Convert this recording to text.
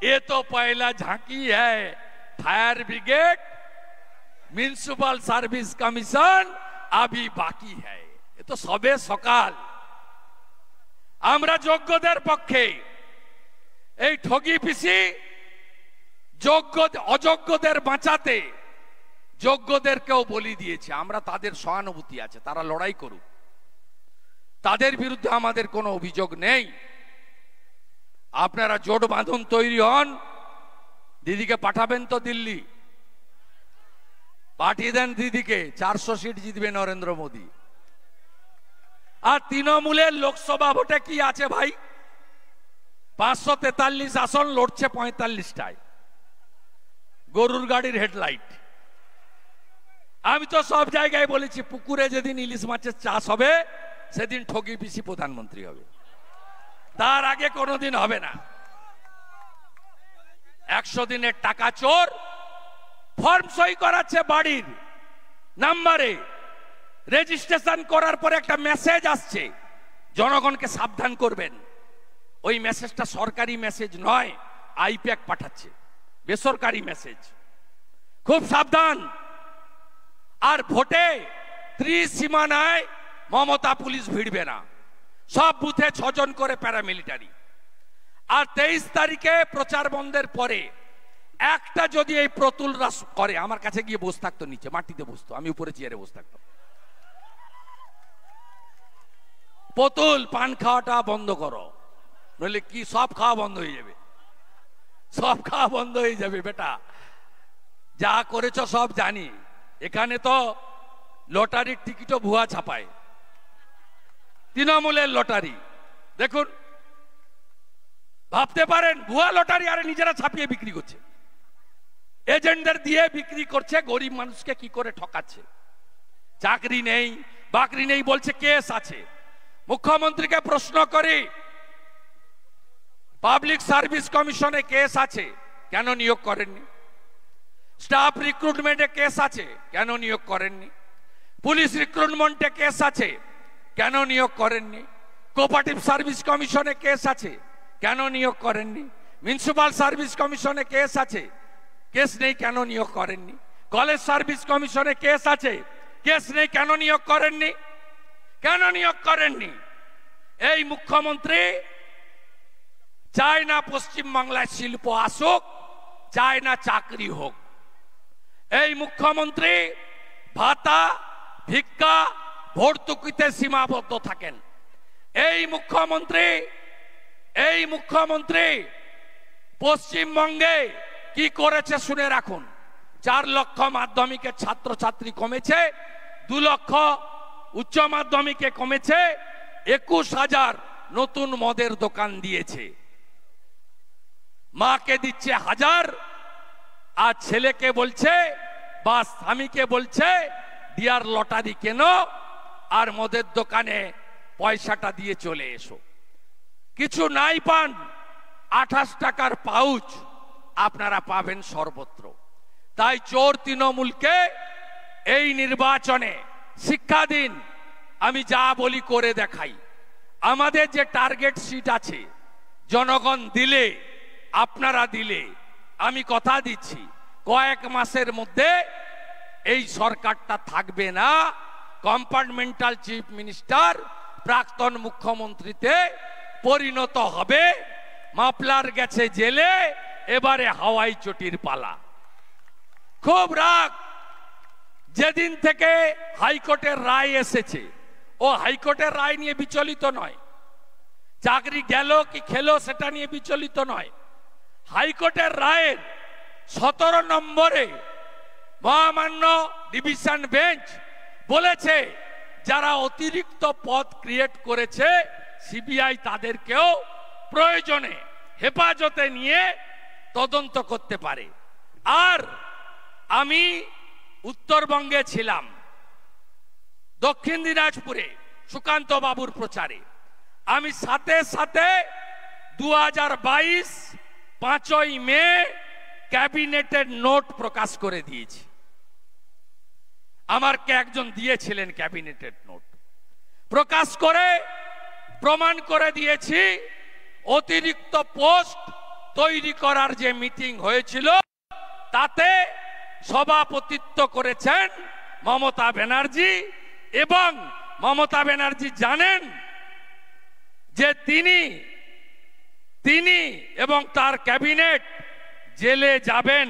ये तो पहला झांकी है। Fire brigade, municipal service commission अभी बाकी है। ये तो सबे सकाल। আমরা যোগ্যদের পক্ষে, এই ঠগি পিসি যোগ্য অযোগ্যদের বাঁচাতে যোগ্যদেরকেও বলি দিয়েছে। আমরা তাদের সহানুভূতি আছে, তারা লড়াই করুক, তাদের বিরুদ্ধে আমাদের কোনো অভিযোগ নেই। আপনারা জোট বাঁধন, তৈরি হন। দিদিকে পাঠাবেন তো দিল্লি, পাঠিয়ে দেন দিদিকে। 400 সিট জিতবে নরেন্দ্র মোদী। আর তৃণমূলের লোকসভা ভোটে কি আছে ভাই? 543 আসন, লড়ছে 45টায়। গরুর গাড়ির হেডলাইট। আমি তো সব জায়গায় বলেছি, পুকুরে যেদিন ইলিশ মাছের চাষ হবে সেদিন ঠগি পিসি প্রধানমন্ত্রী হবে, তার আগে কোনোদিন হবে না। 100 দিনের টাকা চোর ফর্ম সই করাচ্ছে বাড়ির নাম্বারে। রেজিস্ট্রেশন করার পরে একটা মেসেজ আসছে, জনগণকে সাবধান করবেন। ওই মেসেজটা সরকারি মেসেজ নয়, আইপ্যাক পাঠাচ্ছে, বেসরকারি মেসেজ। খুব সাবধান। আর ভোটে ত্রিসীমানায় মমতা পুলিশ ভিড়বে না, সব বুথে 6 জন করে প্যারামিলিটারি। আর 23 তারিখে প্রচার বন্ধের পরে একটা যদি এই প্রতুল রাস করে, আমার কাছে গিয়ে বসে থাকতো, নিচে মাটিতে বসতো, আমি উপরে চেয়ারে বসে থাকতাম। পুতুল, পান খাওয়াটা বন্ধ করো, নইলে কি সব খাওয়া বন্ধ হয়ে যাবে। সব খাওয়া বন্ধ হয়ে যাবে বেটা, যা করেছ সব জানি। এখানে তো লটারির টিকিটও ভুয়া ছাপায়, তৃণমূলের লটারি। দেখুন, ভাবতে পারেন ভুয়া লটারি, আরে নিজেরা ছাপিয়ে বিক্রি করছে, এজেন্টদের দিয়ে বিক্রি করছে, গরিব মানুষকে কি করে ঠকাচ্ছে। চাকরি নেই, বাকরি নেই বলছে, কেস আছে। মুখ্যমন্ত্রীকে প্রশ্ন করি, পাবলিক সার্ভিস কমিশনে কেস আছে, কেন নিয়োগ করেননি? স্টাফ রিক্রুটমেন্টে কেস আছে, কেন নিয়োগ করেননি? পুলিশ রিক্রুটমেন্টে কেস আছে, কেন নিয়োগ করেননি? কোঅপারেটিভ সার্ভিস কমিশনে কেস আছে, কেন নিয়োগ করেননি? মিউনিসিপাল সার্ভিস কমিশনে কেস আছে, কেস নেই, কেন নিয়োগ করেননি? কলেজ সার্ভিস কমিশনে কেস আছে, কেস নেই, কেন নিয়োগ করেননি? কেন নিয়োগ করেননি? এই মুখ্যমন্ত্রী চায় না পশ্চিম বাংলায় শিল্প আসুক, চায় না চাকরি হোক। এই মুখ্যমন্ত্রী ভাতা, ভিক্ষা, ভর্তুকিতে সীমাবদ্ধ থাকেন। এই মুখ্যমন্ত্রী পশ্চিমবঙ্গে কি করেছে শুনে রাখুন। 4 লক্ষ মাধ্যমিকের ছাত্রছাত্রী কমেছে, 2 লক্ষ উচ্চ মাধ্যমিকে কমেছে, 21,000 নতুন মদের দোকান দিয়েছে। মাকে দিচ্ছে 1000, আর ছেলেকে বলছে বা স্বামীকে বলছে ডিয়ার লটারি কেন, আর মদের দোকানে পয়সাটা দিয়ে চলে এসো। কিছু নাই পান, 28 টাকার পাউচ আপনারা পাবেন সর্বত্র। তাই চোর তৃণমূলকে এই নির্বাচনে শিক্ষা দিন। আমি যা বলি করে দেখাই। আমাদের যে টার্গেট সিট আছে, জনগণ দিলে, আপনারা দিলে, আমি কথা দিচ্ছি কয়েক মাসের মধ্যে এই সরকারটা থাকবে না। কম্পার্টমেন্টাল চিফ মিনিস্টার প্রাক্তন মুখ্যমন্ত্রীতে পরিণত হবে। মাফলার গেছে জেলে, এবারে হাওয়াই চটির পালা। খুব রাগ। যেদিন থেকে হাইকোর্টের রায় এসেছে, ও হাইকোর্টের রায় নিয়ে বিচলিত নয়, চাকরি গেল কি খেলো সেটা নিয়ে বিচলিত নয়। হাইকোর্টের রায়ের 17 নম্বরে মহামান্য ডিভিশন বেঞ্চ বলেছে, যারা অতিরিক্ত পদ ক্রিয়েট করেছে সিবিআই তাদেরকেও প্রয়োজনে হেফাজতে নিয়ে তদন্ত করতে পারে। আর আমি উত্তরবঙ্গে ছিলাম, দক্ষিণ দিনাজপুরে সুকান্ত বাবুর প্রচারে। আমি সাথে সাথে 2022 5ই মে ক্যাবিনেটের নোট প্রকাশ করে দিয়েছি। আমাকে একজন দিয়েছিলেন ক্যাবিনেটের নোট, প্রকাশ করে প্রমাণ করে দিয়েছি অতিরিক্ত পোস্ট তৈরি করার যে মিটিং হয়েছিল তাতে সভাপতিত্ব করেছেন মমতা ব্যানার্জি, এবং মমতা ব্যানার্জি জানেন যে তিনি এবং তার ক্যাবিনেট জেলে যাবেন।